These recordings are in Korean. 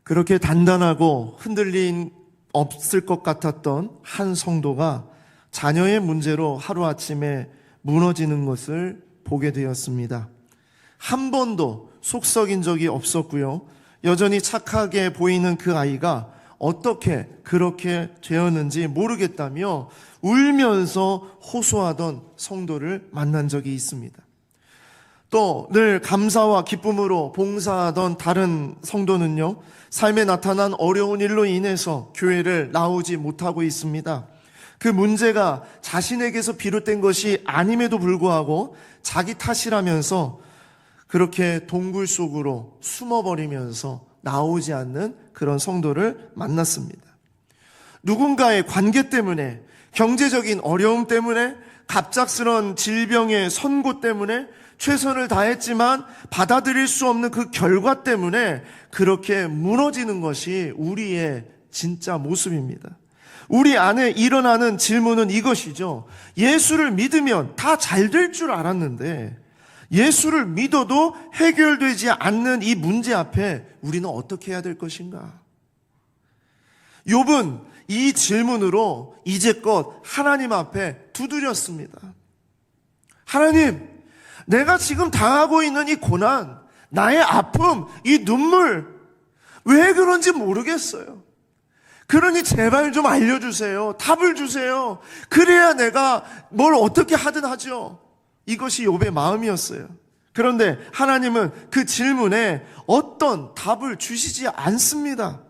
그렇게 단단하고 흔들림 없을 것 같았던 한 성도가 자녀의 문제로 하루아침에 무너지는 것을 보게 되었습니다. 한 번도 속 썩인 적이 없었고요. 여전히 착하게 보이는 그 아이가 어떻게 그렇게 되었는지 모르겠다며 울면서 호소하던 성도를 만난 적이 있습니다. 또 늘 감사와 기쁨으로 봉사하던 다른 성도는요, 삶에 나타난 어려운 일로 인해서 교회를 나오지 못하고 있습니다. 그 문제가 자신에게서 비롯된 것이 아님에도 불구하고 자기 탓이라면서 그렇게 동굴 속으로 숨어버리면서 나오지 않는 그런 성도를 만났습니다. 누군가의 관계 때문에, 경제적인 어려움 때문에, 갑작스런 질병의 선고 때문에 최선을 다했지만 받아들일 수 없는 그 결과 때문에 그렇게 무너지는 것이 우리의 진짜 모습입니다. 우리 안에 일어나는 질문은 이것이죠. 예수를 믿으면 다 잘 될 줄 알았는데 예수를 믿어도 해결되지 않는 이 문제 앞에 우리는 어떻게 해야 될 것인가? 욥은 이 질문으로 이제껏 하나님 앞에 두드렸습니다. 하나님, 내가 지금 당하고 있는 이 고난, 나의 아픔, 이 눈물, 왜 그런지 모르겠어요. 그러니 제발 좀 알려주세요. 답을 주세요. 그래야 내가 뭘 어떻게 하든 하죠. 이것이 욥의 마음이었어요. 그런데 하나님은 그 질문에 어떤 답을 주시지 않습니다.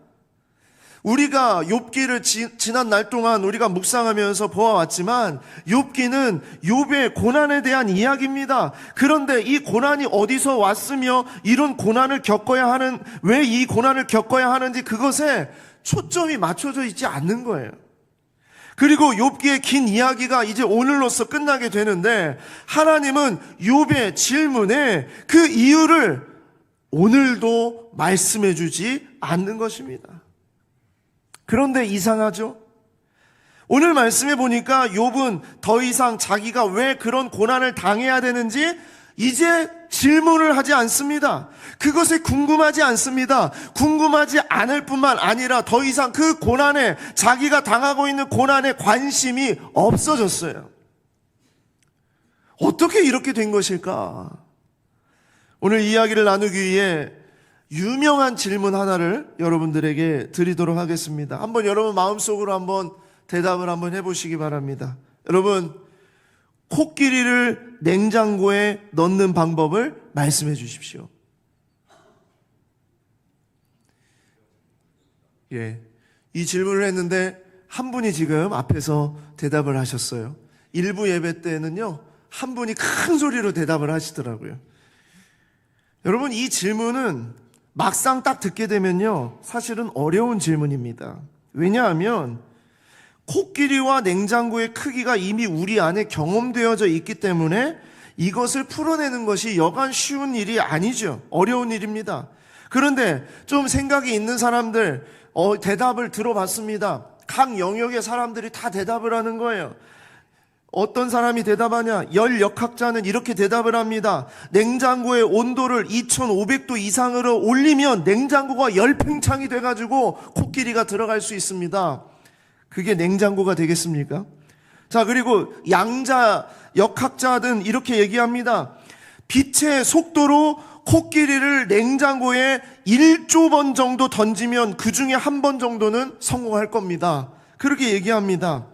우리가 욥기를 지난 날 동안 우리가 묵상하면서 보아왔지만 욥기는 욥의 고난에 대한 이야기입니다. 그런데 이 고난이 어디서 왔으며 이런 고난을 겪어야 하는, 왜 이 고난을 겪어야 하는지 그것에 초점이 맞춰져 있지 않는 거예요. 그리고 욥기의 긴 이야기가 이제 오늘로써 끝나게 되는데 하나님은 욥의 질문에 그 이유를 오늘도 말씀해 주지 않는 것입니다. 그런데 이상하죠? 오늘 말씀해 보니까 욥은 더 이상 자기가 왜 그런 고난을 당해야 되는지 이제 질문을 하지 않습니다. 그것에 궁금하지 않습니다. 궁금하지 않을 뿐만 아니라 더 이상 그 고난에, 자기가 당하고 있는 고난에 관심이 없어졌어요. 어떻게 이렇게 된 것일까? 오늘 이야기를 나누기 위해 유명한 질문 하나를 여러분들에게 드리도록 하겠습니다. 한번 여러분 마음속으로 한번 대답을 한번 해보시기 바랍니다. 여러분, 코끼리를 냉장고에 넣는 방법을 말씀해 주십시오. 이 질문을 했는데 한 분이 지금 앞에서 대답을 하셨어요. 일부 예배 때는요, 한 분이 큰 소리로 대답을 하시더라고요. 여러분, 이 질문은 막상 딱 듣게 되면요, 사실은 어려운 질문입니다. 왜냐하면 코끼리와 냉장고의 크기가 이미 우리 안에 경험되어져 있기 때문에 이것을 풀어내는 것이 여간 쉬운 일이 아니죠. 어려운 일입니다. 그런데 좀 생각이 있는 사람들 대답을 들어봤습니다. 각 영역의 사람들이 다 대답을 하는 거예요. 어떤 사람이 대답하냐? 열역학자는 이렇게 대답을 합니다. 냉장고의 온도를 2500도 이상으로 올리면 냉장고가 열팽창이 돼가지고 코끼리가 들어갈 수 있습니다. 그게 냉장고가 되겠습니까? 자, 그리고 양자 역학자는 이렇게 얘기합니다. 빛의 속도로 코끼리를 냉장고에 1조 번 정도 던지면 그 중에 한 번 정도는 성공할 겁니다. 그렇게 얘기합니다.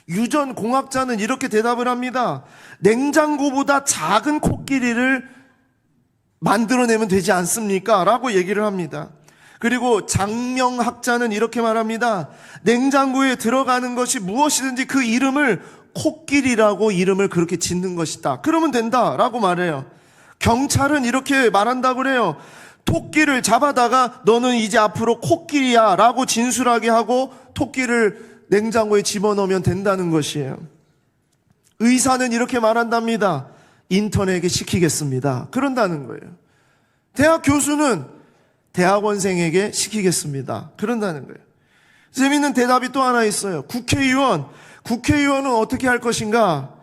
유전공학자는 이렇게 대답을 합니다. 냉장고보다 작은 코끼리를 만들어내면 되지 않습니까? 라고 얘기를 합니다. 그리고 장명학자는 이렇게 말합니다. 냉장고에 들어가는 것이 무엇이든지 그 이름을 코끼리라고 이름을 그렇게 짓는 것이다. 그러면 된다 라고 말해요. 경찰은 이렇게 말한다고 그래요. 토끼를 잡아다가 너는 이제 앞으로 코끼리야 라고 진술하게 하고 토끼를 냉장고에 집어넣으면 된다는 것이에요. 의사는 이렇게 말한답니다. 인턴에게 시키겠습니다. 그런다는 거예요. 대학 교수는 대학원생에게 시키겠습니다. 그런다는 거예요. 재미있는 대답이 또 하나 있어요. 국회의원은 어떻게 할 것인가?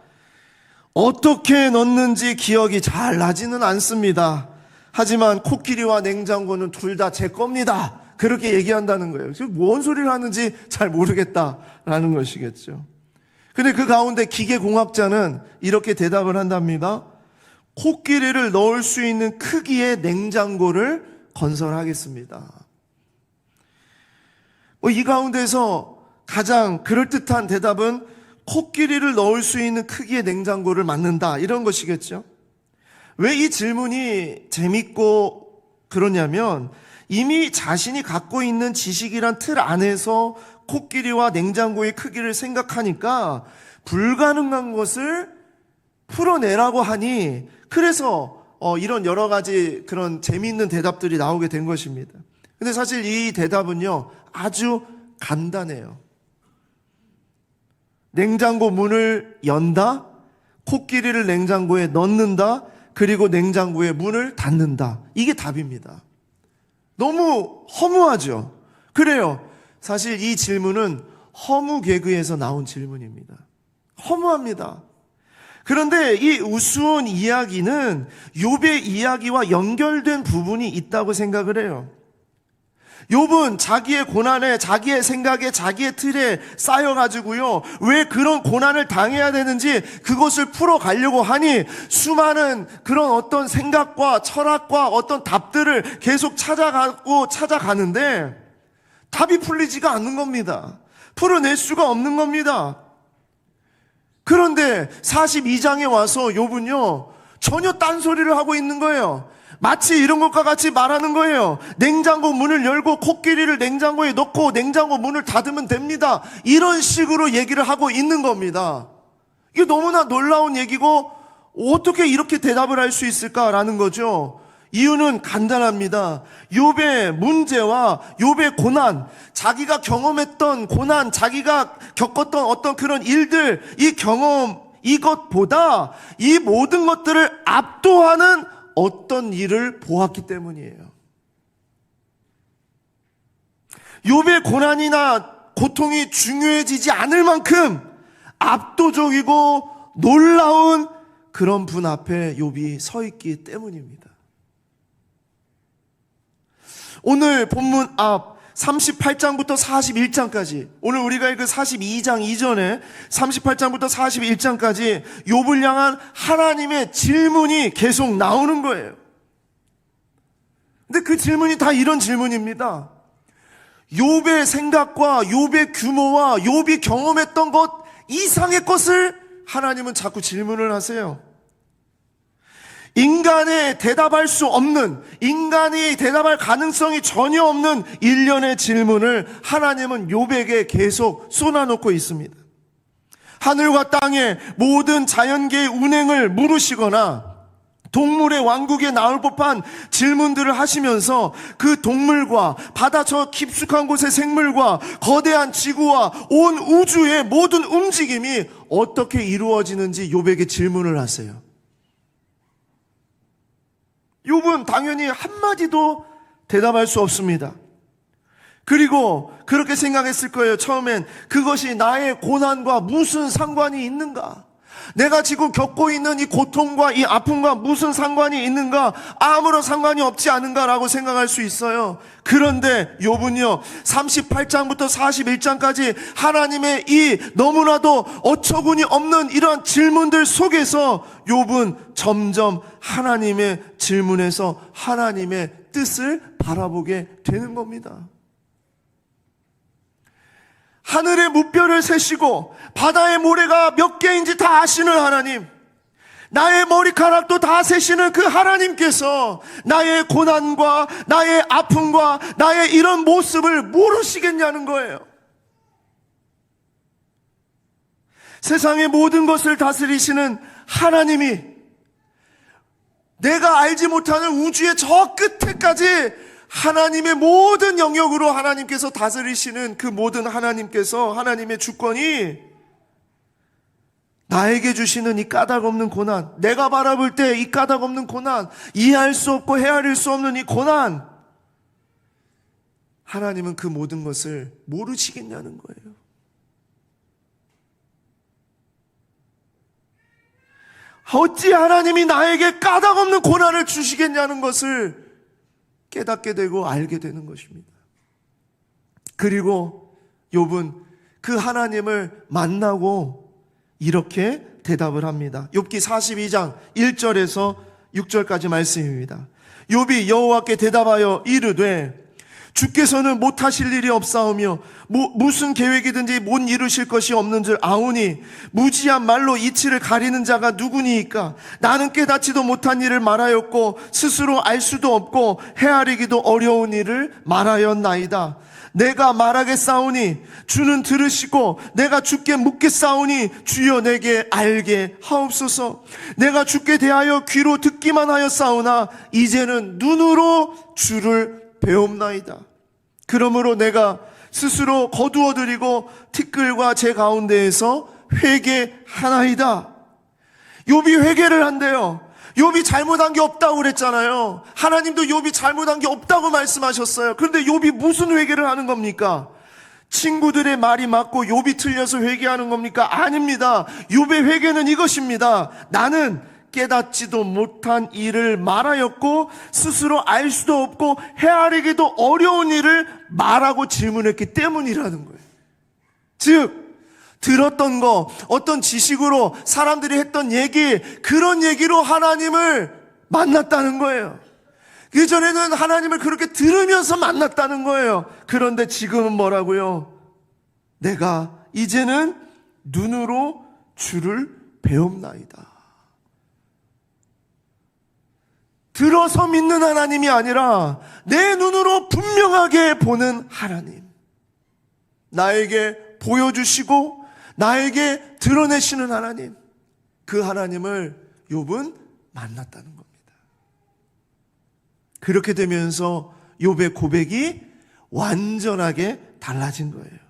어떻게 넣는지 기억이 잘 나지는 않습니다. 하지만 코끼리와 냉장고는 둘 다 제 겁니다. 그렇게 얘기한다는 거예요. 지금 뭔 소리를 하는지 잘 모르겠다라는 것이겠죠. 근데 그 가운데 기계공학자는 이렇게 대답을 한답니다. 코끼리를 넣을 수 있는 크기의 냉장고를 건설하겠습니다. 이 가운데서 가장 그럴듯한 대답은 코끼리를 넣을 수 있는 크기의 냉장고를 만든다, 이런 것이겠죠. 왜 이 질문이 재밌고 그러냐면 이미 자신이 갖고 있는 지식이란 틀 안에서 코끼리와 냉장고의 크기를 생각하니까 불가능한 것을 풀어내라고 하니, 그래서 이런 여러 가지 그런 재미있는 대답들이 나오게 된 것입니다. 근데 사실 이 대답은요, 아주 간단해요. 냉장고 문을 연다, 코끼리를 냉장고에 넣는다, 그리고 냉장고의 문을 닫는다. 이게 답입니다. 너무 허무하죠? 그래요. 사실 이 질문은 허무 개그에서 나온 질문입니다. 허무합니다. 그런데 이 우스운 이야기는 욥의 이야기와 연결된 부분이 있다고 생각을 해요. 욥은 자기의 고난에, 자기의 생각에, 자기의 틀에 쌓여가지고요, 왜 그런 고난을 당해야 되는지 그것을 풀어가려고 하니 수많은 그런 어떤 생각과 철학과 어떤 답들을 계속 찾아가는데 답이 풀리지가 않는 겁니다. 풀어낼 수가 없는 겁니다. 그런데 42장에 와서 욥은요, 전혀 딴소리를 하고 있는 거예요. 마치 이런 것과 같이 말하는 거예요. 냉장고 문을 열고 코끼리를 냉장고에 넣고 냉장고 문을 닫으면 됩니다. 이런 식으로 얘기를 하고 있는 겁니다. 이게 너무나 놀라운 얘기고 어떻게 이렇게 대답을 할 수 있을까라는 거죠. 이유는 간단합니다. 욥의 문제와 욥의 고난, 자기가 경험했던 고난, 자기가 겪었던 어떤 그런 일들, 이 경험, 이것보다 이 모든 것들을 압도하는 어떤 일을 보았기 때문이에요. 욥의 고난이나 고통이 중요해지지 않을 만큼 압도적이고 놀라운 그런 분 앞에 욥이 서 있기 때문입니다. 오늘 본문 앞 38장부터 41장까지, 오늘 우리가 읽은 42장 이전에 38장부터 41장까지 욥을 향한 하나님의 질문이 계속 나오는 거예요. 근데 그 질문이 다 이런 질문입니다. 욥의 생각과 욥의 규모와 욥이 경험했던 것 이상의 것을 하나님은 자꾸 질문을 하세요. 인간의 대답할 수 없는, 인간이 대답할 가능성이 전혀 없는 일련의 질문을 하나님은 욥에게 계속 쏟아놓고 있습니다. 하늘과 땅의 모든 자연계의 운행을 물으시거나 동물의 왕국에 나올 법한 질문들을 하시면서 그 동물과 바다 저 깊숙한 곳의 생물과 거대한 지구와 온 우주의 모든 움직임이 어떻게 이루어지는지 욥에게 질문을 하세요. 욥은 당연히 한마디도 대답할 수 없습니다. 그리고 그렇게 생각했을 거예요. 처음엔 그것이 나의 고난과 무슨 상관이 있는가? 내가 지금 겪고 있는 이 고통과 이 아픔과 무슨 상관이 있는가? 아무런 상관이 없지 않은가라고 생각할 수 있어요. 그런데 욥은요, 38장부터 41장까지 하나님의 이 너무나도 어처구니 없는 이런 질문들 속에서 욥은 점점 하나님의 질문에서 하나님의 뜻을 바라보게 되는 겁니다. 하늘의 무뼈를 세시고 바다의 모래가 몇 개인지 다 아시는 하나님, 나의 머리카락도 다 세시는 그 하나님께서 나의 고난과 나의 아픔과 나의 이런 모습을 모르시겠냐는 거예요. 세상의 모든 것을 다스리시는 하나님이 내가 알지 못하는 우주의 저 끝에까지 하나님의 모든 영역으로 하나님께서 다스리시는 그 모든 하나님께서, 하나님의 주권이 나에게 주시는 이 까닭없는 고난, 내가 바라볼 때 이 까닭없는 고난, 이해할 수 없고 헤아릴 수 없는 이 고난, 하나님은 그 모든 것을 모르시겠냐는 거예요. 어찌 하나님이 나에게 까닭없는 고난을 주시겠냐는 것을 깨닫게 되고 알게 되는 것입니다. 그리고 욥은 그 하나님을 만나고 이렇게 대답을 합니다. 욥기 42장 1절에서 6절까지 말씀입니다. 욥이 여호와께 대답하여 이르되 주께서는 못하실 일이 없사오며 무슨 계획이든지 못 이루실 것이 없는 줄 아오니 무지한 말로 이치를 가리는 자가 누구니이까? 나는 깨닫지도 못한 일을 말하였고 스스로 알 수도 없고 헤아리기도 어려운 일을 말하였나이다. 내가 말하겠사오니 주는 들으시고 내가 주께 묻겠사오니 주여 내게 알게 하옵소서. 내가 주께 대하여 귀로 듣기만 하였사오나 이제는 눈으로 주를 배움나이다. 그러므로 내가 스스로 거두어드리고 티끌과 제 가운데에서 회개하나이다. 욥이 회개를 한대요. 욥이 잘못한 게 없다고 그랬잖아요. 하나님도 욥이 잘못한 게 없다고 말씀하셨어요. 그런데 욥이 무슨 회개를 하는 겁니까? 친구들의 말이 맞고 욥이 틀려서 회개하는 겁니까? 아닙니다. 욥의 회개는 이것입니다. 나는 깨닫지도 못한 일을 말하였고 스스로 알 수도 없고 헤아리기도 어려운 일을 말하고 질문했기 때문이라는 거예요. 즉 들었던 거, 어떤 지식으로 사람들이 했던 얘기, 그런 얘기로 하나님을 만났다는 거예요. 그전에는 하나님을 그렇게 들으면서 만났다는 거예요. 그런데 지금은 뭐라고요? 내가 이제는 눈으로 주를 배움나이다. 들어서 믿는 하나님이 아니라 내 눈으로 분명하게 보는 하나님, 나에게 보여주시고 나에게 드러내시는 하나님, 그 하나님을 욥은 만났다는 겁니다. 그렇게 되면서 욥의 고백이 완전하게 달라진 거예요.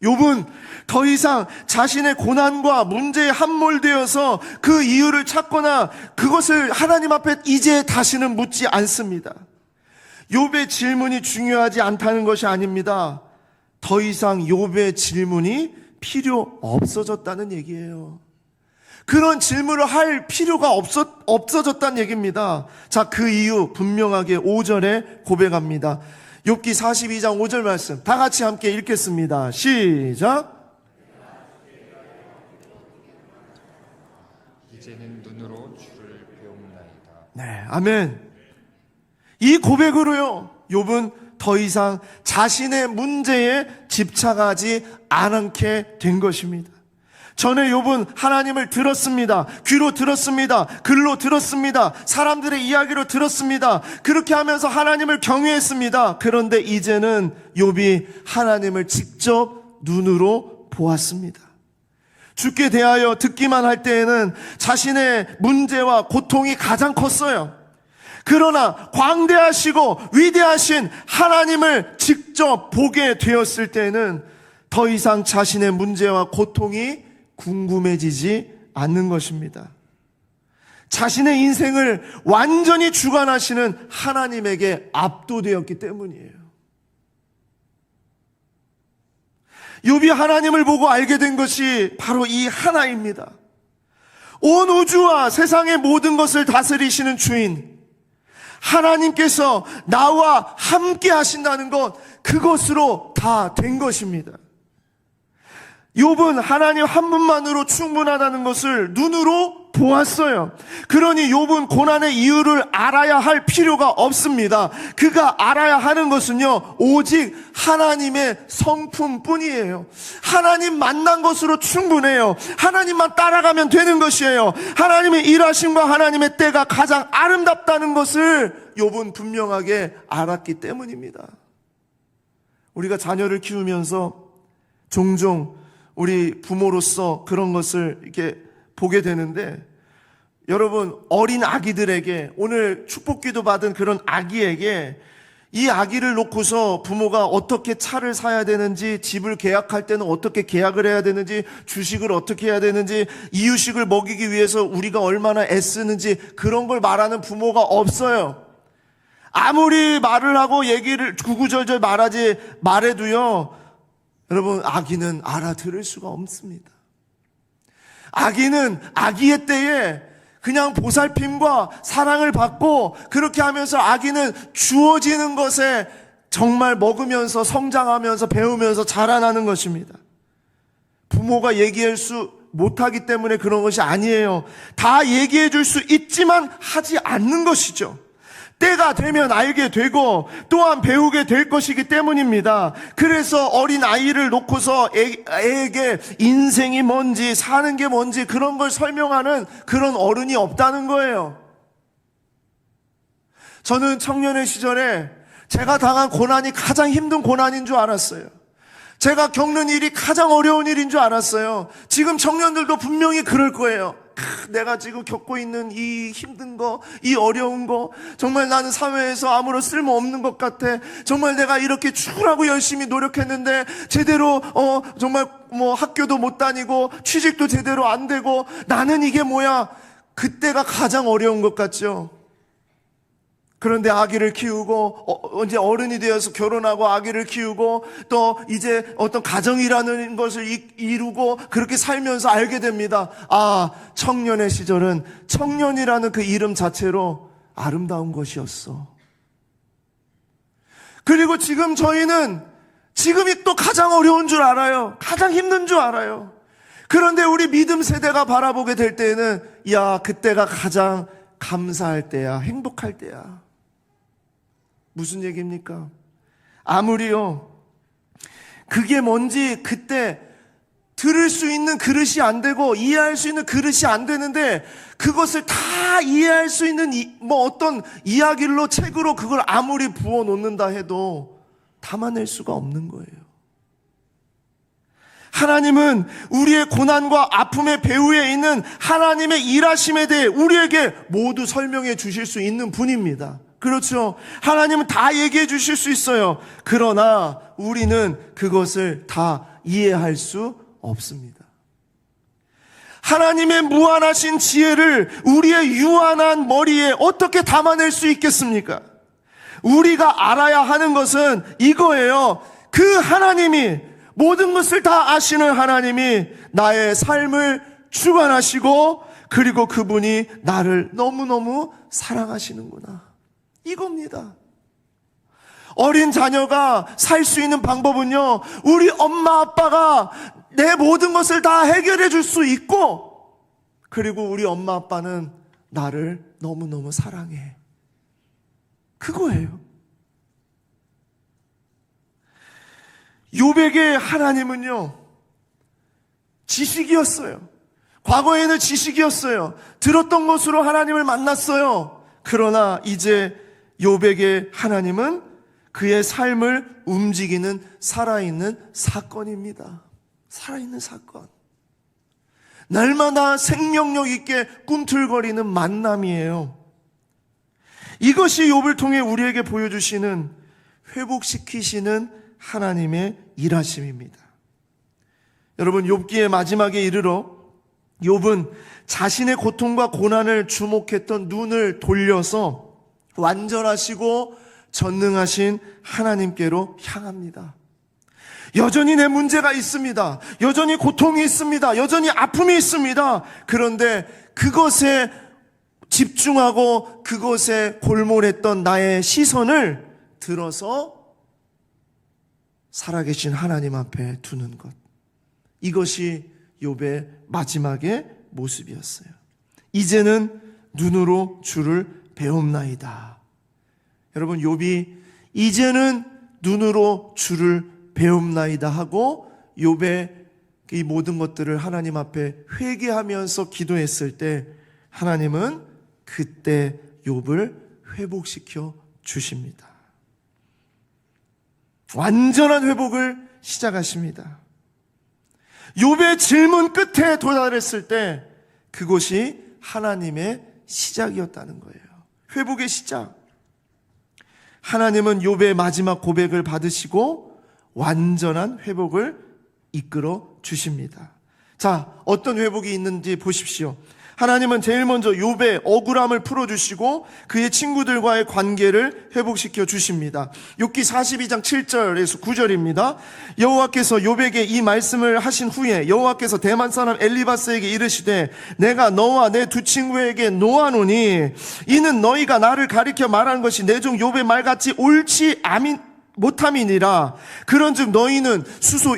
욥은 더 이상 자신의 고난과 문제에 함몰되어서 그 이유를 찾거나 그것을 하나님 앞에 이제 다시는 묻지 않습니다. 욥의 질문이 중요하지 않다는 것이 아닙니다. 더 이상 욥의 질문이 필요 없어졌다는 얘기예요. 그런 질문을 할 필요가 없어졌다는 얘기입니다. 자, 그 이유 분명하게 5절에 고백합니다. 욥기 42장 5절 말씀 다 같이 함께 읽겠습니다. 시작. 이제는 눈으로 주를 배움나이다. 네, 아멘. 이 고백으로요, 욥은 더 이상 자신의 문제에 집착하지 않게 된 것입니다. 전에 욥은 하나님을 들었습니다. 귀로 들었습니다. 글로 들었습니다. 사람들의 이야기로 들었습니다. 그렇게 하면서 하나님을 경외했습니다. 그런데 이제는 욥이 하나님을 직접 눈으로 보았습니다. 주께 대하여 듣기만 할 때에는 자신의 문제와 고통이 가장 컸어요. 그러나 광대하시고 위대하신 하나님을 직접 보게 되었을 때는 더 이상 자신의 문제와 고통이 궁금해지지 않는 것입니다. 자신의 인생을 완전히 주관하시는 하나님에게 압도되었기 때문이에요. 욥이 하나님을 보고 알게 된 것이 바로 이 하나입니다. 온 우주와 세상의 모든 것을 다스리시는 주인 하나님께서 나와 함께 하신다는 것, 그것으로 다 된 것입니다. 욥은 하나님 한 분만으로 충분하다는 것을 눈으로 보았어요. 그러니 욥은 고난의 이유를 알아야 할 필요가 없습니다. 그가 알아야 하는 것은요, 오직 하나님의 성품뿐이에요. 하나님 만난 것으로 충분해요. 하나님만 따라가면 되는 것이에요. 하나님의 일하심과 하나님의 때가 가장 아름답다는 것을 욥은 분명하게 알았기 때문입니다. 우리가 자녀를 키우면서 종종 우리 부모로서 그런 것을 이렇게 보게 되는데, 여러분, 어린 아기들에게, 오늘 축복기도 받은 그런 아기에게 이 아기를 놓고서 부모가 어떻게 차를 사야 되는지, 집을 계약할 때는 어떻게 계약을 해야 되는지, 주식을 어떻게 해야 되는지, 이유식을 먹이기 위해서 우리가 얼마나 애쓰는지, 그런 걸 말하는 부모가 없어요. 아무리 말을 하고 얘기를 구구절절 말해도요, 여러분, 아기는 알아들을 수가 없습니다. 아기는 아기의 때에 그냥 보살핌과 사랑을 받고, 그렇게 하면서 아기는 주어지는 것에 정말 먹으면서 성장하면서 배우면서 자라나는 것입니다. 부모가 얘기할 수 못하기 때문에 그런 것이 아니에요. 다 얘기해 줄 수 있지만 하지 않는 것이죠. 때가 되면 알게 되고 또한 배우게 될 것이기 때문입니다. 그래서 어린 아이를 놓고서 애에게 인생이 뭔지 사는 게 뭔지 그런 걸 설명하는 그런 어른이 없다는 거예요. 저는 청년의 시절에 제가 당한 고난이 가장 힘든 고난인 줄 알았어요. 제가 겪는 일이 가장 어려운 일인 줄 알았어요. 지금 청년들도 분명히 그럴 거예요. 내가 지금 겪고 있는 이 힘든 거, 이 어려운 거, 정말 나는 사회에서 아무런 쓸모없는 것 같아. 정말 내가 이렇게 죽으라고 열심히 노력했는데 제대로 정말 학교도 못 다니고 취직도 제대로 안 되고 나는 이게 뭐야? 그때가 가장 어려운 것 같죠. 그런데 아기를 키우고 이제 어른이 되어서 결혼하고 아기를 키우고 또 이제 어떤 가정이라는 것을 이루고 그렇게 살면서 알게 됩니다. 아, 청년의 시절은 청년이라는 그 이름 자체로 아름다운 것이었어. 그리고 지금 저희는 지금이 또 가장 어려운 줄 알아요. 가장 힘든 줄 알아요. 그런데 우리 믿음 세대가 바라보게 될 때에는 야, 그때가 가장 감사할 때야, 행복할 때야. 무슨 얘기입니까? 아무리요, 그게 뭔지 그때 들을 수 있는 그릇이 안 되고 이해할 수 있는 그릇이 안 되는데 그것을 다 이해할 수 있는 어떤 이야기로 책으로 그걸 아무리 부어 놓는다 해도 담아낼 수가 없는 거예요. 하나님은 우리의 고난과 아픔의 배후에 있는 하나님의 일하심에 대해 우리에게 모두 설명해 주실 수 있는 분입니다. 그렇죠. 하나님은 다 얘기해 주실 수 있어요. 그러나 우리는 그것을 다 이해할 수 없습니다. 하나님의 무한하신 지혜를 우리의 유한한 머리에 어떻게 담아낼 수 있겠습니까? 우리가 알아야 하는 것은 이거예요. 그 하나님이, 모든 것을 다 아시는 하나님이 나의 삶을 주관하시고 그리고 그분이 나를 너무너무 사랑하시는구나. 이겁니다. 어린 자녀가 살 수 있는 방법은요, 우리 엄마 아빠가 내 모든 것을 다 해결해 줄 수 있고, 그리고 우리 엄마 아빠는 나를 너무너무 사랑해. 그거예요. 욥에게 하나님은요, 지식이었어요. 과거에는 지식이었어요. 들었던 것으로 하나님을 만났어요. 그러나 이제 욥에게 하나님은 그의 삶을 움직이는 살아있는 사건입니다. 살아있는 사건. 날마다 생명력 있게 꿈틀거리는 만남이에요. 이것이 욥을 통해 우리에게 보여주시는 회복시키시는 하나님의 일하심입니다. 여러분, 욥기의 마지막에 이르러 욥은 자신의 고통과 고난을 주목했던 눈을 돌려서 완전하시고 전능하신 하나님께로 향합니다. 여전히 내 문제가 있습니다. 여전히 고통이 있습니다. 여전히 아픔이 있습니다. 그런데 그것에 집중하고 그것에 골몰했던 나의 시선을 들어서 살아계신 하나님 앞에 두는 것. 이것이 욥의 마지막의 모습이었어요. 이제는 눈으로 주를 배움나이다. 여러분, 욥이 이제는 눈으로 주를 배움나이다 하고 욥의 이 모든 것들을 하나님 앞에 회개하면서 기도했을 때 하나님은 그때 욥을 회복시켜 주십니다. 완전한 회복을 시작하십니다. 욥의 질문 끝에 도달했을 때 그것이 하나님의 시작이었다는 거예요. 회복의 시작. 하나님은 욥의 마지막 고백을 받으시고 완전한 회복을 이끌어 주십니다. 자, 어떤 회복이 있는지 보십시오. 하나님은 제일 먼저 욥의 억울함을 풀어주시고 그의 친구들과의 관계를 회복시켜 주십니다. 욥기 42장 7절에서 9절입니다. 여호와께서 욥에게 이 말씀을 하신 후에 여호와께서 대만 사람 엘리바스에게 이르시되 내가 너와 내 두 친구에게 노하노니 이는 너희가 나를 가리켜 말한 것이 내 종 욥의 말같이 옳지 못함이니라. 그런즉 너희는 수소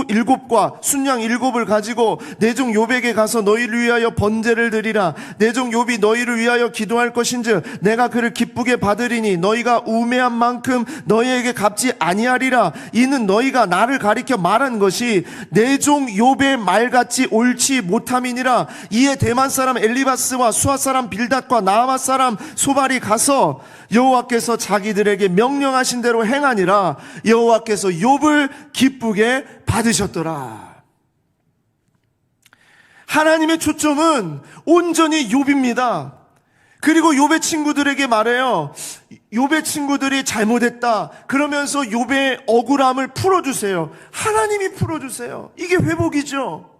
일곱과 순양 일곱을 가지고 내 종 욥에게 가서 너희를 위하여 번제를 드리라. 내 종 욥이 너희를 위하여 기도할 것인즉 내가 그를 기쁘게 받으리니 너희가 우매한 만큼 너희에게 갚지 아니하리라. 이는 너희가 나를 가리켜 말한 것이 내 종 욥의 말같이 옳지 못함이니라. 이에 대만 사람 엘리바스와 수아 사람 빌닷과 나아마 사람 소발이 가서 여호와께서 자기들에게 명령하신 대로 행하니라. 여호와께서 욥을 기쁘게 받으셨더라. 하나님의 초점은 온전히 욥입니다. 그리고 욥의 친구들에게 말해요. 욥의 친구들이 잘못했다. 그러면서 욥의 억울함을 풀어주세요. 하나님이 풀어주세요. 이게 회복이죠.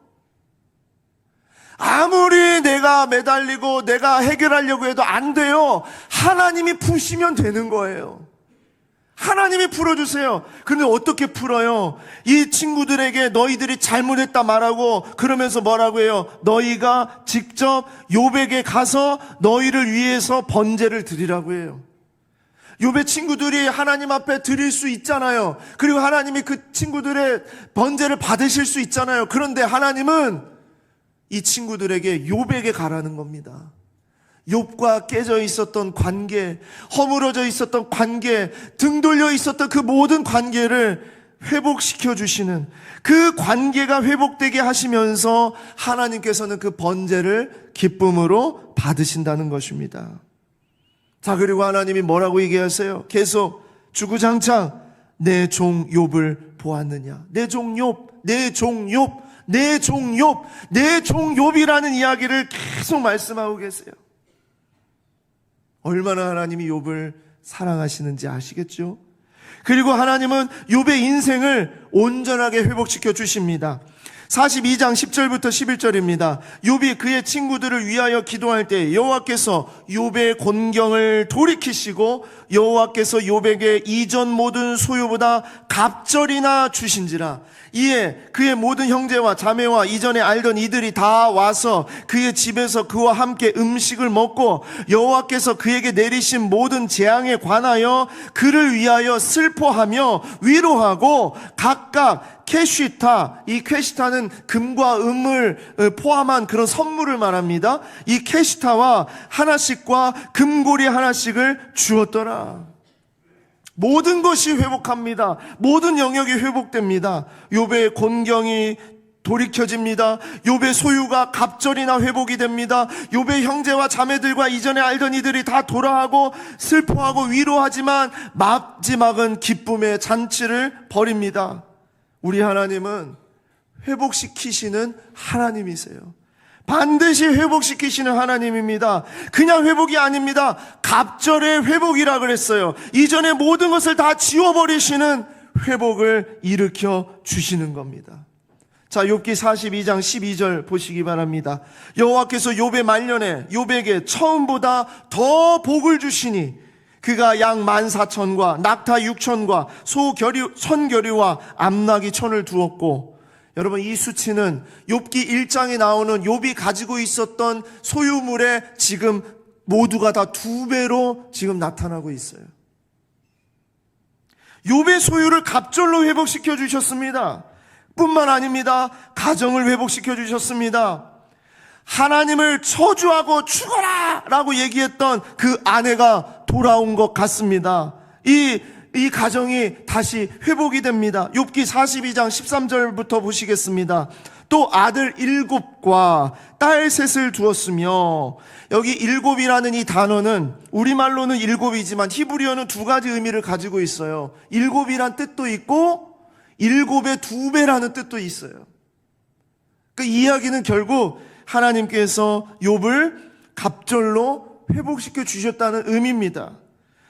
아무리 내가 매달리고 내가 해결하려고 해도 안 돼요. 하나님이 푸시면 되는 거예요. 하나님이 풀어주세요. 그런데 어떻게 풀어요? 이 친구들에게 너희들이 잘못했다 말하고 그러면서 뭐라고 해요? 너희가 직접 욥에게 가서 너희를 위해서 번제를 드리라고 해요. 욥의 친구들이 하나님 앞에 드릴 수 있잖아요. 그리고 하나님이 그 친구들의 번제를 받으실 수 있잖아요. 그런데 하나님은 이 친구들에게 욥에게 가라는 겁니다. 욥과 깨져 있었던 관계, 허물어져 있었던 관계, 등 돌려 있었던 그 모든 관계를 회복시켜 주시는, 그 관계가 회복되게 하시면서 하나님께서는 그 번제를 기쁨으로 받으신다는 것입니다. 자, 그리고 하나님이 뭐라고 얘기하세요? 계속 주구장창 내 종 욥을 보았느냐. 내 종 욥, 내 종 욥, 내 종 욥, 내 종 욥이라는 이야기를 계속 말씀하고 계세요. 얼마나 하나님이 욥을 사랑하시는지 아시겠죠? 그리고 하나님은 욥의 인생을 온전하게 회복시켜 주십니다. 42장 10절부터 11절입니다. 욥이 그의 친구들을 위하여 기도할 때 여호와께서 욥의 곤경을 돌이키시고 여호와께서 욥에게 이전 모든 소유보다 갑절이나 주신지라. 이에 그의 모든 형제와 자매와 이전에 알던 이들이 다 와서 그의 집에서 그와 함께 음식을 먹고 여호와께서 그에게 내리신 모든 재앙에 관하여 그를 위하여 슬퍼하며 위로하고 각각 캐시타, 이 캐시타는 금과 은을 포함한 그런 선물을 말합니다. 이 캐시타와 하나씩과 금고리 하나씩을 주었더라. 모든 것이 회복합니다. 모든 영역이 회복됩니다. 욥의 곤경이 돌이켜집니다. 욥의 소유가 갑절이나 회복이 됩니다. 욥의 형제와 자매들과 이전에 알던 이들이 다 돌아가고 슬퍼하고 위로하지만 마지막은 기쁨의 잔치를 벌입니다. 우리 하나님은 회복시키시는 하나님이세요. 반드시 회복시키시는 하나님입니다. 그냥 회복이 아닙니다. 갑절의 회복이라 그랬어요. 이전의 모든 것을 다 지워버리시는 회복을 일으켜 주시는 겁니다. 자, 욥기 42장 12절 보시기 바랍니다. 여호와께서 욥의 말년에 욥에게 처음보다 더 복을 주시니 그가 양 14,000과 낙타 6,000과 선교류와 암나귀 1,000을 두었고, 여러분 이 수치는 욥기 1장에 나오는 욥이 가지고 있었던 소유물의 지금 모두가 다 2배로 지금 나타나고 있어요. 욥의 소유를 갑절로 회복시켜 주셨습니다. 뿐만 아닙니다. 가정을 회복시켜 주셨습니다. 하나님을 저주하고 죽어라 라고 얘기했던 그 아내가 돌아온 것 같습니다. 이 가정이 다시 회복이 됩니다. 욥기 42장 13절부터 보시겠습니다. 또 아들 7과 딸 3을 두었으며, 여기 7이라는 이 단어는 우리말로는 7이지만 히브리어는 2가지 의미를 가지고 있어요. 7이란 뜻도 있고 7의 2배라는 뜻도 있어요. 그 이야기는 결국 하나님께서 욥을 갑절로 회복시켜 주셨다는 의미입니다.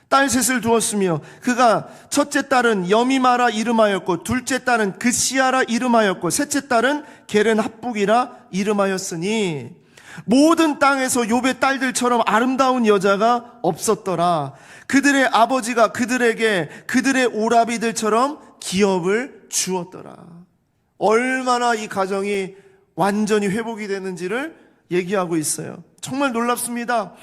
딸 3을 두었으며 그가 첫째 딸은 여미마라 이름하였고 둘째 딸은 그시아라 이름하였고 셋째 딸은 게렌합북이라 이름하였으니 모든 땅에서 욥의 딸들처럼 아름다운 여자가 없었더라. 그들의 아버지가 그들에게 그들의 오라비들처럼 기업을 주었더라. 얼마나 이 가정이 완전히 회복이 되는지를 얘기하고 있어요. 정말 놀랍습니다.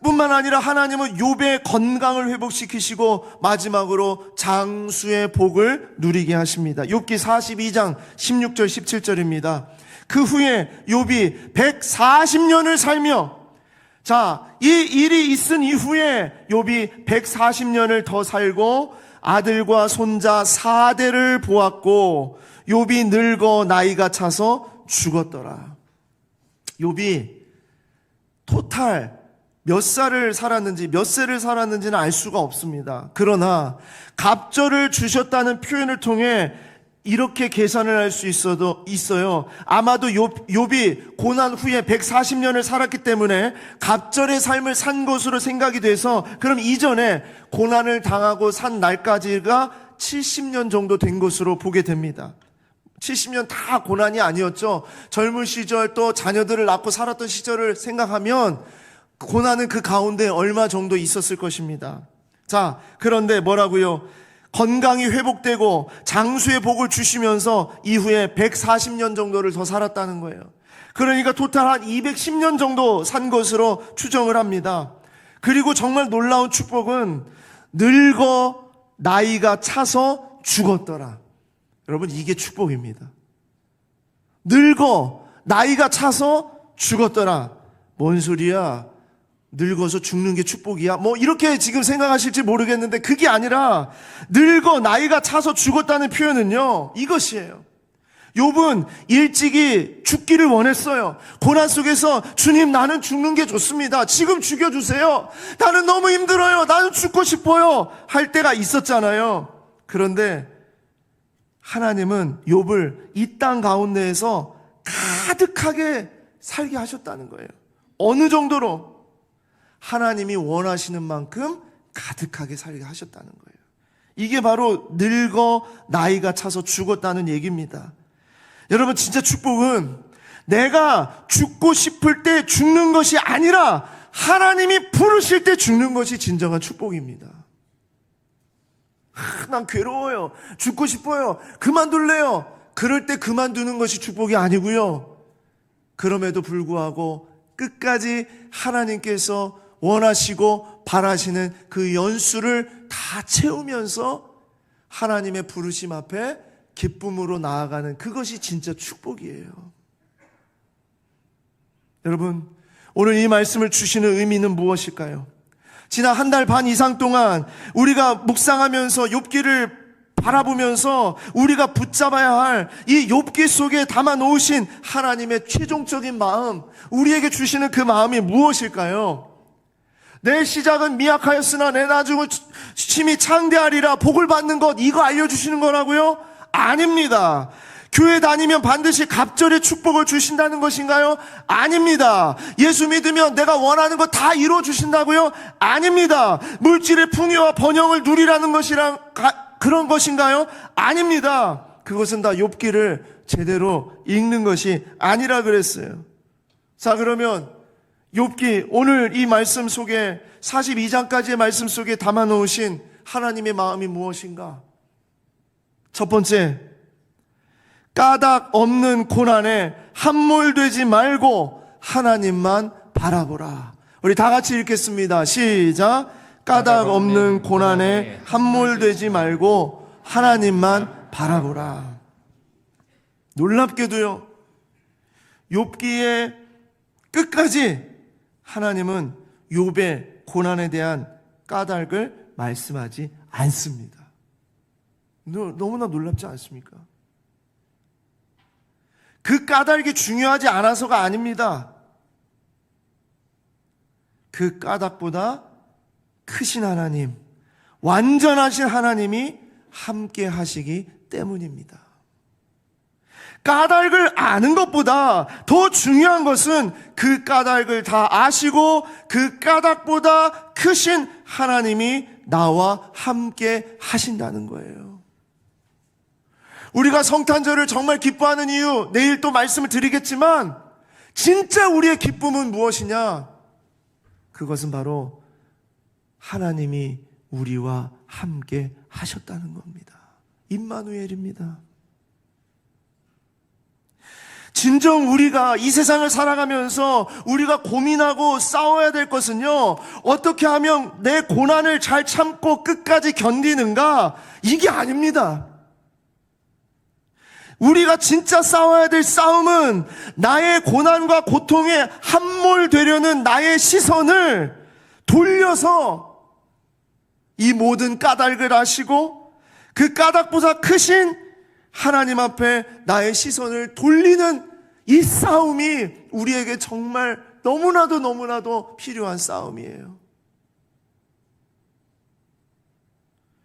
뿐만 아니라 하나님은 욥의 건강을 회복시키시고 마지막으로 장수의 복을 누리게 하십니다. 욥기 42장 16절 17절입니다. 그 후에 욥이 140년을 살며, 자, 이 일이 있은 이후에 욥이 140년을 더 살고 아들과 손자 4대를 보았고 욥이 늙어 나이가 차서 죽었더라. 욥이 토탈 몇 살을 살았는지, 몇 세를 살았는지는 알 수가 없습니다. 그러나 갑절을 주셨다는 표현을 통해 이렇게 계산을 할 수 있어요. 아마도 욥이 고난 후에 140년을 살았기 때문에 갑절의 삶을 산 것으로 생각이 돼서, 그럼 이전에 고난을 당하고 산 날까지가 70년 정도 된 것으로 보게 됩니다. 70년 다 고난이 아니었죠. 젊은 시절 또 자녀들을 낳고 살았던 시절을 생각하면 고난은 그 가운데 얼마 정도 있었을 것입니다. 자, 그런데 뭐라고요? 건강이 회복되고 장수의 복을 주시면서 이후에 140년 정도를 더 살았다는 거예요. 그러니까 토탈 한 210년 정도 산 것으로 추정을 합니다. 그리고 정말 놀라운 축복은 늙어 나이가 차서 죽었더라. 여러분, 이게 축복입니다. 늙어 나이가 차서 죽었더라. 뭔 소리야? 늙어서 죽는 게 축복이야? 뭐 이렇게 지금 생각하실지 모르겠는데, 그게 아니라 늙어 나이가 차서 죽었다는 표현은요, 이것이에요. 욥은 일찍이 죽기를 원했어요. 고난 속에서 주님, 나는 죽는 게 좋습니다. 지금 죽여주세요. 나는 너무 힘들어요. 나는 죽고 싶어요. 할 때가 있었잖아요. 그런데 하나님은 욥을 이 땅 가운데에서 가득하게 살게 하셨다는 거예요. 어느 정도로? 하나님이 원하시는 만큼 가득하게 살게 하셨다는 거예요. 이게 바로 늙어 나이가 차서 죽었다는 얘기입니다. 여러분, 진짜 축복은 내가 죽고 싶을 때 죽는 것이 아니라 하나님이 부르실 때 죽는 것이 진정한 축복입니다. 난 괴로워요. 죽고 싶어요. 그만둘래요. 그럴 때 그만두는 것이 축복이 아니고요. 그럼에도 불구하고 끝까지 하나님께서 원하시고 바라시는 그 연수를 다 채우면서 하나님의 부르심 앞에 기쁨으로 나아가는, 그것이 진짜 축복이에요. 여러분, 오늘 이 말씀을 주시는 의미는 무엇일까요? 지난 한 달 반 이상 동안 우리가 묵상하면서 욥기를 바라보면서 우리가 붙잡아야 할 이 욥기 속에 담아 놓으신 하나님의 최종적인 마음, 우리에게 주시는 그 마음이 무엇일까요? 내 시작은 미약하였으나 내 나중은 심히 창대하리라, 복을 받는 것, 이거 알려주시는 거라고요? 아닙니다. 교회 다니면 반드시 갑절의 축복을 주신다는 것인가요? 아닙니다. 예수 믿으면 내가 원하는 거 다 이루어 주신다고요? 아닙니다. 물질의 풍요와 번영을 누리라는 것이랑 그런 것인가요? 아닙니다. 그것은 다 욥기를 제대로 읽는 것이 아니라 그랬어요. 자, 그러면 욥기, 오늘 이 말씀 속에 42장까지의 말씀 속에 담아 놓으신 하나님의 마음이 무엇인가? 첫 번째, 까닭 없는 고난에 함몰되지 말고 하나님만 바라보라. 우리 다 같이 읽겠습니다. 시작. 까닭 없는 고난에 함몰되지 말고 하나님만 바라보라. 놀랍게도요, 욥기의 끝까지 하나님은 욥의 고난에 대한 까닭을 말씀하지 않습니다. 너무나 놀랍지 않습니까? 그 까닭이 중요하지 않아서가 아닙니다. 그 까닭보다 크신 하나님, 완전하신 하나님이 함께 하시기 때문입니다. 까닭을 아는 것보다 더 중요한 것은 그 까닭을 다 아시고 그 까닭보다 크신 하나님이 나와 함께 하신다는 거예요. 우리가 성탄절을 정말 기뻐하는 이유, 내일 또 말씀을 드리겠지만, 진짜 우리의 기쁨은 무엇이냐? 그것은 바로 하나님이 우리와 함께 하셨다는 겁니다. 임마누엘입니다. 진정 우리가 이 세상을 살아가면서 우리가 고민하고 싸워야 될 것은요, 어떻게 하면 내 고난을 잘 참고 끝까지 견디는가? 이게 아닙니다. 우리가 진짜 싸워야 될 싸움은 나의 고난과 고통에 함몰되려는 나의 시선을 돌려서 이 모든 까닭을 아시고 그 까닭보다 크신 하나님 앞에 나의 시선을 돌리는 이 싸움이 우리에게 정말 너무나도 필요한 싸움이에요.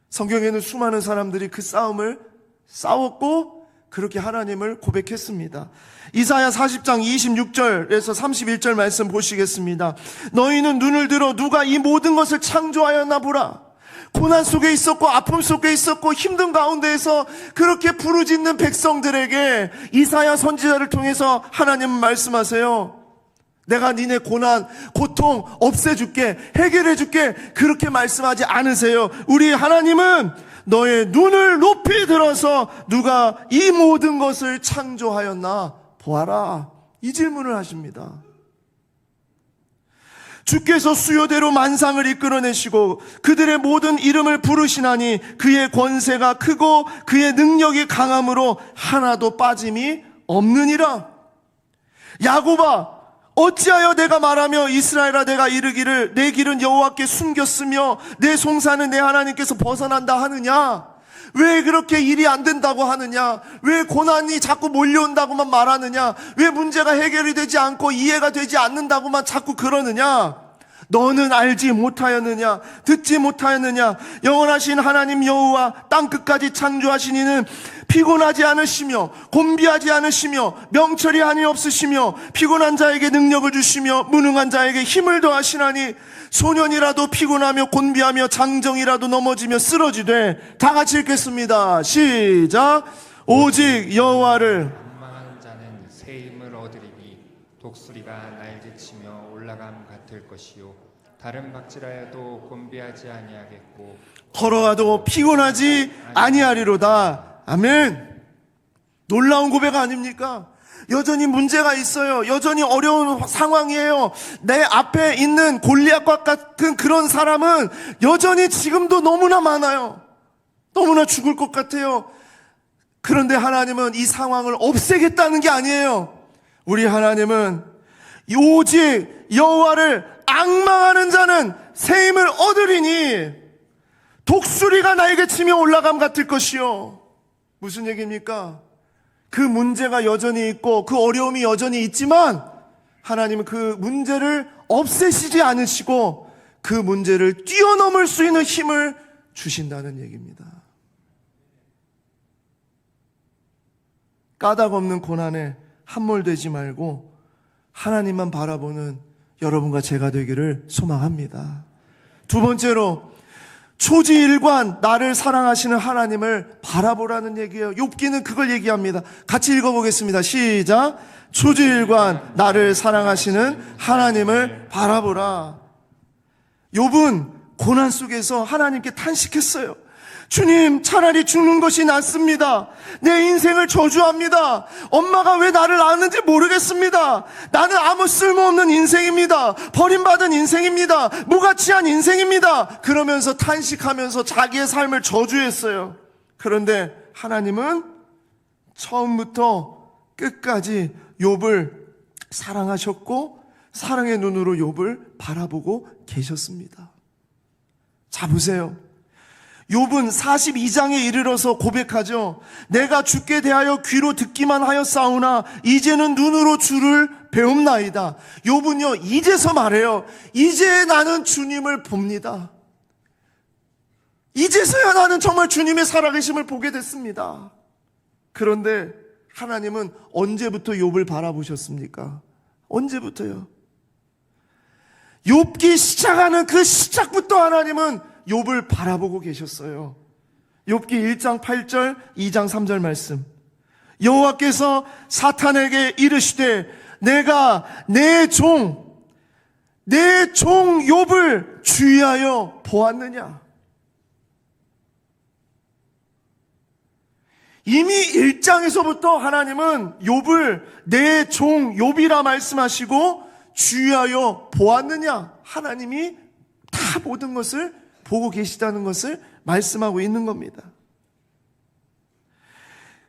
성경에는 수많은 사람들이 그 싸움을 싸웠고 그렇게 하나님을 고백했습니다. 이사야 40장 26절에서 31절 말씀 보시겠습니다. 너희는 눈을 들어 누가 이 모든 것을 창조하였나 보라. 고난 속에 있었고 아픔 속에 있었고 힘든 가운데에서 그렇게 부르짖는 백성들에게 이사야 선지자를 통해서 하나님은 말씀하세요. 내가 니네 고난, 고통 없애줄게, 해결해줄게, 그렇게 말씀하지 않으세요. 우리 하나님은 너의 눈을 높이 들어서 누가 이 모든 것을 창조하였나 보아라, 이 질문을 하십니다. 주께서 수요대로 만상을 이끌어내시고 그들의 모든 이름을 부르시나니 그의 권세가 크고 그의 능력이 강함으로 하나도 빠짐이 없느니라. 야곱아, 어찌하여 내가 말하며 이스라엘아 내가 이르기를 내 길은 여호와께 숨겼으며 내 송사는 내 하나님께서 벗어난다 하느냐? 왜 그렇게 일이 안 된다고 하느냐? 왜 고난이 자꾸 몰려온다고만 말하느냐? 왜 문제가 해결이 되지 않고 이해가 되지 않는다고만 자꾸 그러느냐? 너는 알지 못하였느냐? 듣지 못하였느냐? 영원하신 하나님 여호와 땅끝까지 창조하신 이는 피곤하지 않으시며 곤비하지 않으시며 명철이 한이 없으시며 피곤한 자에게 능력을 주시며 무능한 자에게 힘을 더하시나니 소년이라도 피곤하며 곤비하며 장정이라도 넘어지며 쓰러지되. 다 같이 읽겠습니다. 시작. 오직 여호와를 원망하는 자는 새 힘을 얻으리니 독수리가 날개치며 올라감 같을 것이요 다른 박질하여도 곤비하지 아니하겠고 걸어가도 피곤하지 아니하리로다. 아멘. 놀라운 고백 아닙니까? 여전히 문제가 있어요. 여전히 어려운 상황이에요. 내 앞에 있는 골리앗과 같은 그런 사람은 여전히 지금도 너무나 많아요. 너무나 죽을 것 같아요. 그런데 하나님은 이 상황을 없애겠다는 게 아니에요. 우리 하나님은 오직 여호와를 앙망하는 자는 새 힘을 얻으리니 독수리가 날개치며 올라감 같을 것이요. 무슨 얘기입니까? 그 문제가 여전히 있고 그 어려움이 여전히 있지만 하나님은 그 문제를 없애시지 않으시고 그 문제를 뛰어넘을 수 있는 힘을 주신다는 얘기입니다. 까닭 없는 고난에 함몰되지 말고 하나님만 바라보는 여러분과 제가 되기를 소망합니다. 두 번째로 초지일관 나를 사랑하시는 하나님을 바라보라는 얘기예요. 욥기는 그걸 얘기합니다. 같이 읽어보겠습니다. 시작. 초지일관 나를 사랑하시는 하나님을 바라보라. 욥은 고난 속에서 하나님께 탄식했어요. 주님, 차라리 죽는 것이 낫습니다. 내 인생을 저주합니다. 엄마가 왜 나를 낳았는지 모르겠습니다. 나는 아무 쓸모없는 인생입니다. 버림받은 인생입니다. 무가치한 인생입니다. 그러면서 탄식하면서 자기의 삶을 저주했어요. 그런데 하나님은 처음부터 끝까지 욥을 사랑하셨고 사랑의 눈으로 욥을 바라보고 계셨습니다. 자, 보세요. 욥은 42장에 이르러서 고백하죠. 내가 주께 대하여 귀로 듣기만 하였사오나 이제는 눈으로 주를 배움나이다. 욥은요, 이제서 말해요. 이제 나는 주님을 봅니다. 이제서야 나는 정말 주님의 살아계심을 보게 됐습니다. 그런데 하나님은 언제부터 욥을 바라보셨습니까? 언제부터요? 욥기 시작하는 그 시작부터 하나님은 욥을 바라보고 계셨어요. 욥기 1장 8절, 2장 3절 말씀. 여호와께서 사탄에게 이르시되 내가 내 종 욥을 주의하여 보았느냐. 이미 1장에서부터 하나님은 욥을 내 종 욥이라 말씀하시고 주의하여 보았느냐? 하나님이 다 모든 것을 보고 계시다는 것을 말씀하고 있는 겁니다.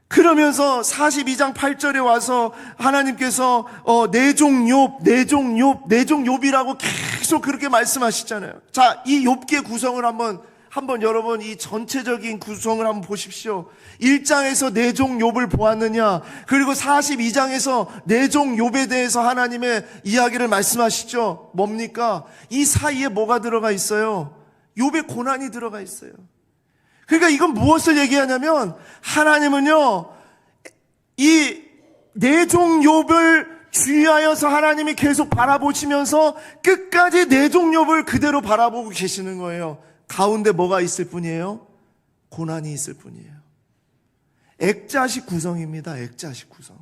그러면서 42장 8절에 와서 하나님께서 내 종 욥, 내 종 욥, 내 종 욥이라고 계속 그렇게 말씀하시잖아요. 자, 이 욥기의 구성을 한번 여러분 이 전체적인 구성을 한번 보십시오. 1장에서 내 종 욥을 보았느냐, 그리고 42장에서 내 종 욥에 대해서 하나님의 이야기를 말씀하시죠. 뭡니까? 이 사이에 뭐가 들어가 있어요? 욥의 고난이 들어가 있어요. 그러니까 이건 무엇을 얘기하냐면 하나님은요, 이 내 종 욥을 주의하여서 하나님이 계속 바라보시면서 끝까지 내 종 욥을 그대로 바라보고 계시는 거예요. 가운데 뭐가 있을 뿐이에요? 고난이 있을 뿐이에요. 액자식 구성입니다. 액자식 구성.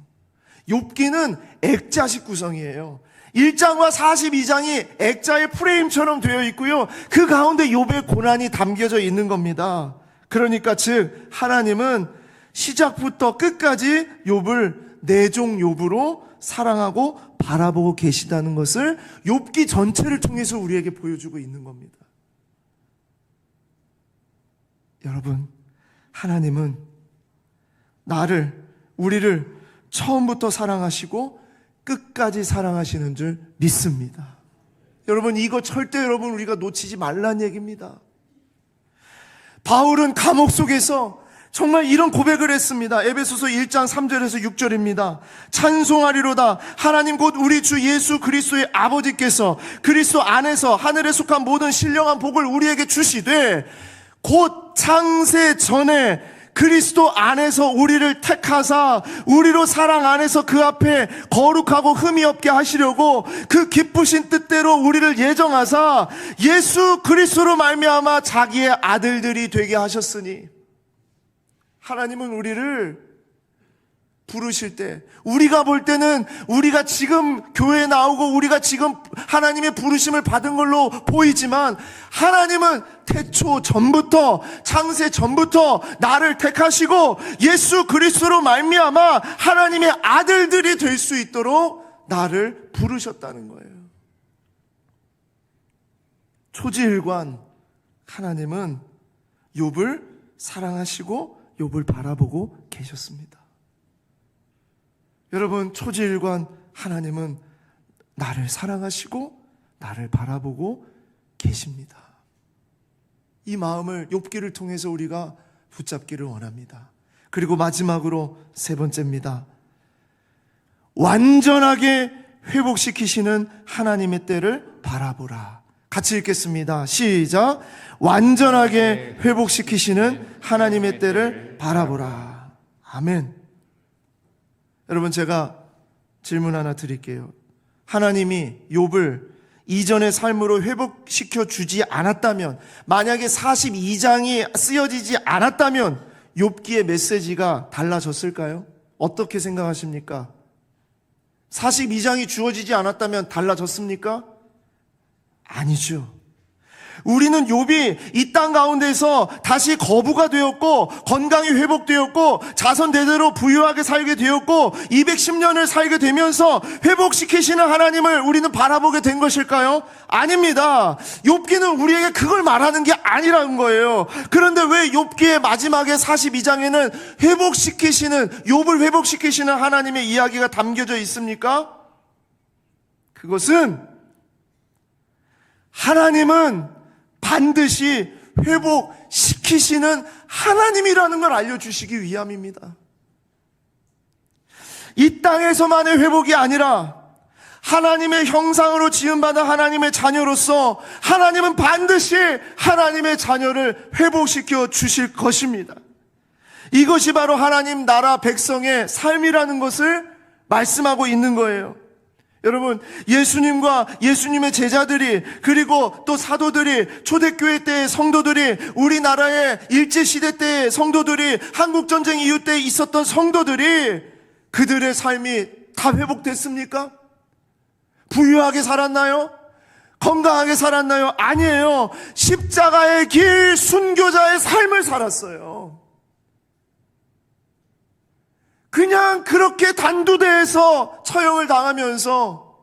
욥기는 액자식 구성이에요. 1장과 42장이 액자의 프레임처럼 되어 있고요. 그 가운데 욥의 고난이 담겨져 있는 겁니다. 그러니까 즉 하나님은 시작부터 끝까지 욥을 내 종 욥으로 사랑하고 바라보고 계시다는 것을 욥기 전체를 통해서 우리에게 보여주고 있는 겁니다. 여러분, 하나님은 우리를 처음부터 사랑하시고 끝까지 사랑하시는 줄 믿습니다. 여러분, 이거 절대 우리가 놓치지 말라는 얘기입니다. 바울은 감옥 속에서 정말 이런 고백을 했습니다. 에베소서 1장 3절에서 6절입니다. 찬송하리로다. 하나님 곧 우리 주 예수 그리스도의 아버지께서 그리스도 안에서 하늘에 속한 모든 신령한 복을 우리에게 주시되 곧 창세 전에 그리스도 안에서 우리를 택하사 우리로 사랑 안에서 그 앞에 거룩하고 흠이 없게 하시려고 그 기쁘신 뜻대로 우리를 예정하사 예수 그리스도로 말미암아 자기의 아들들이 되게 하셨으니, 하나님은 우리를 부르실 때, 우리가 볼 때는 우리가 지금 교회에 나오고 우리가 지금 하나님의 부르심을 받은 걸로 보이지만, 하나님은 태초 전부터, 창세 전부터 나를 택하시고 예수 그리스도로 말미암아 하나님의 아들들이 될 수 있도록 나를 부르셨다는 거예요. 초지일관 하나님은 욥을 사랑하시고 욥을 바라보고 계셨습니다. 여러분, 초지일관 하나님은 나를 사랑하시고 나를 바라보고 계십니다. 이 마음을 욥기를 통해서 우리가 붙잡기를 원합니다. 그리고 마지막으로 세 번째입니다. 완전하게 회복시키시는 하나님의 때를 바라보라. 같이 읽겠습니다. 시작. 완전하게 회복시키시는 하나님의 때를 바라보라. 아멘. 여러분, 제가 질문 하나 드릴게요. 하나님이 욥을 이전의 삶으로 회복시켜 주지 않았다면, 만약에 42장이 쓰여지지 않았다면 욥기의 메시지가 달라졌을까요? 어떻게 생각하십니까? 42장이 주어지지 않았다면 달라졌습니까? 아니죠. 우리는 욥이 이 땅 가운데서 다시 거부가 되었고 건강이 회복되었고 자손 대대로 부유하게 살게 되었고 210년을 살게 되면서 회복시키시는 하나님을 우리는 바라보게 된 것일까요? 아닙니다. 욥기는 우리에게 그걸 말하는 게 아니라는 거예요. 그런데 왜 욥기의 마지막에 42장에는 욥을 회복시키시는 하나님의 이야기가 담겨져 있습니까? 그것은 하나님은 반드시 회복시키시는 하나님이라는 걸 알려주시기 위함입니다. 이 땅에서만의 회복이 아니라 하나님의 형상으로 지음받은 하나님의 자녀로서 하나님은 반드시 하나님의 자녀를 회복시켜 주실 것입니다. 이것이 바로 하나님 나라 백성의 삶이라는 것을 말씀하고 있는 거예요. 여러분, 예수님과 예수님의 제자들이, 그리고 또 사도들이, 초대교회 때의 성도들이, 우리나라의 일제시대 때의 성도들이, 한국전쟁 이후 때 있었던 성도들이 그들의 삶이 다 회복됐습니까? 부유하게 살았나요? 건강하게 살았나요? 아니에요. 십자가의 길, 순교자의 삶을 살았어요. 그냥 그렇게 단두대에서 처형을 당하면서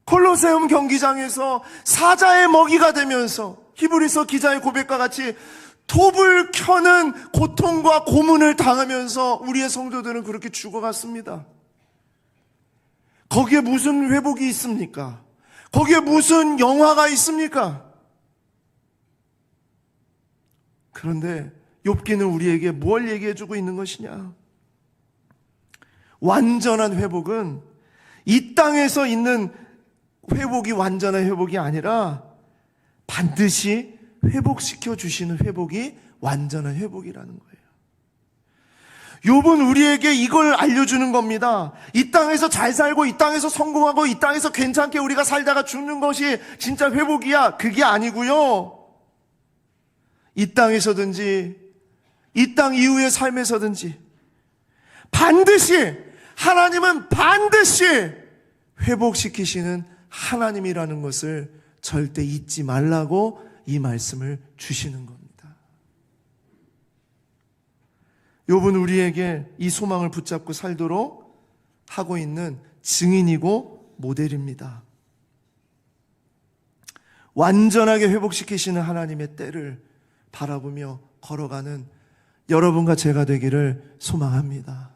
콜로세움 경기장에서 사자의 먹이가 되면서 히브리서 기자의 고백과 같이 톱을 켜는 고통과 고문을 당하면서 우리의 성도들은 그렇게 죽어갔습니다. 거기에 무슨 회복이 있습니까? 거기에 무슨 영화가 있습니까? 그런데 욥기는 우리에게 뭘 얘기해주고 있는 것이냐? 완전한 회복은 이 땅에서 있는 회복이 완전한 회복이 아니라 반드시 회복시켜 주시는 회복이 완전한 회복이라는 거예요. 욥은 우리에게 이걸 알려주는 겁니다. 이 땅에서 잘 살고 이 땅에서 성공하고 이 땅에서 괜찮게 우리가 살다가 죽는 것이 진짜 회복이야. 그게 아니고요. 이 땅에서든지 이 땅 이후의 삶에서든지 반드시 하나님은 반드시 회복시키시는 하나님이라는 것을 절대 잊지 말라고 이 말씀을 주시는 겁니다. 욥은 우리에게 이 소망을 붙잡고 살도록 하고 있는 증인이고 모델입니다. 완전하게 회복시키시는 하나님의 때를 바라보며 걸어가는 여러분과 제가 되기를 소망합니다.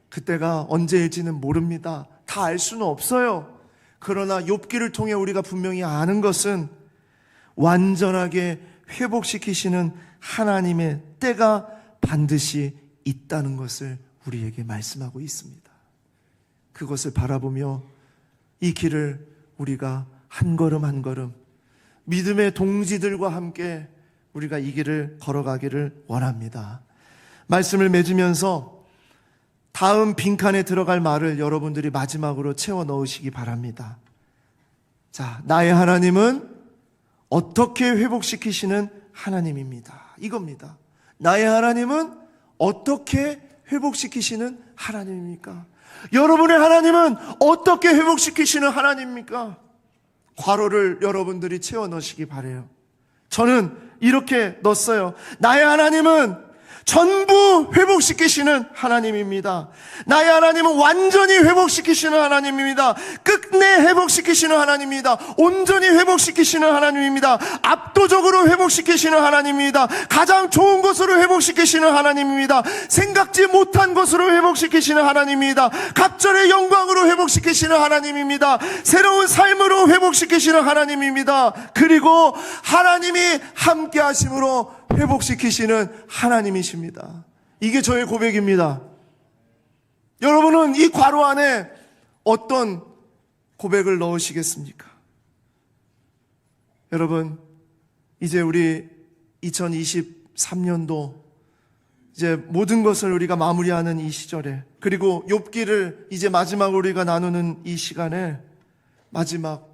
그때가 언제일지는 모릅니다. 다 알 수는 없어요. 그러나 욥기를 통해 우리가 분명히 아는 것은 완전하게 회복시키시는 하나님의 때가 반드시 있다는 것을 우리에게 말씀하고 있습니다. 그것을 바라보며 이 길을 우리가 한 걸음 한 걸음 믿음의 동지들과 함께 우리가 이 길을 걸어가기를 원합니다. 말씀을 맺으면서 다음 빈칸에 들어갈 말을 여러분들이 마지막으로 채워 넣으시기 바랍니다. 자, 나의 하나님은 어떻게 회복시키시는 하나님입니다. 이겁니다. 나의 하나님은 어떻게 회복시키시는 하나님입니까? 여러분의 하나님은 어떻게 회복시키시는 하나님입니까? 괄호를 여러분들이 채워 넣으시기 바라요. 저는 이렇게 넣었어요. 나의 하나님은 전부 회복시키시는 하나님입니다. 나의 하나님은 완전히 회복시키시는 하나님입니다. 끝내 회복시키시는 하나님입니다. 온전히 회복시키시는 하나님입니다. 압도적으로 회복시키시는 하나님입니다. 가장 좋은 것으로 회복시키시는 하나님입니다. 생각지 못한 것으로 회복시키시는 하나님입니다. 갑절의 영광으로 회복시키시는 하나님입니다. 새로운 삶으로 회복시키시는 하나님입니다. 그리고 하나님이 함께 하심으로 회복시키시는 하나님이십니다. 이게 저의 고백입니다. 여러분은 이 괄호 안에 어떤 고백을 넣으시겠습니까? 여러분, 이제 우리 2023년도 이제 모든 것을 우리가 마무리하는 이 시절에, 그리고 욥기를 이제 마지막으로 우리가 나누는 이 시간에 마지막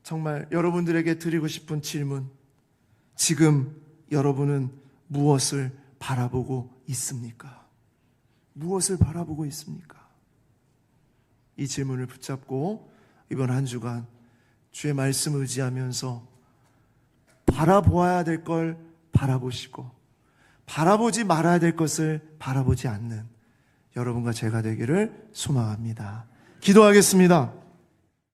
정말 여러분들에게 드리고 싶은 질문, 지금 여러분은 무엇을 바라보고 있습니까? 무엇을 바라보고 있습니까? 이 질문을 붙잡고 이번 한 주간 주의 말씀을 의지하면서 바라보아야 될 걸 바라보시고 바라보지 말아야 될 것을 바라보지 않는 여러분과 제가 되기를 소망합니다. 기도하겠습니다.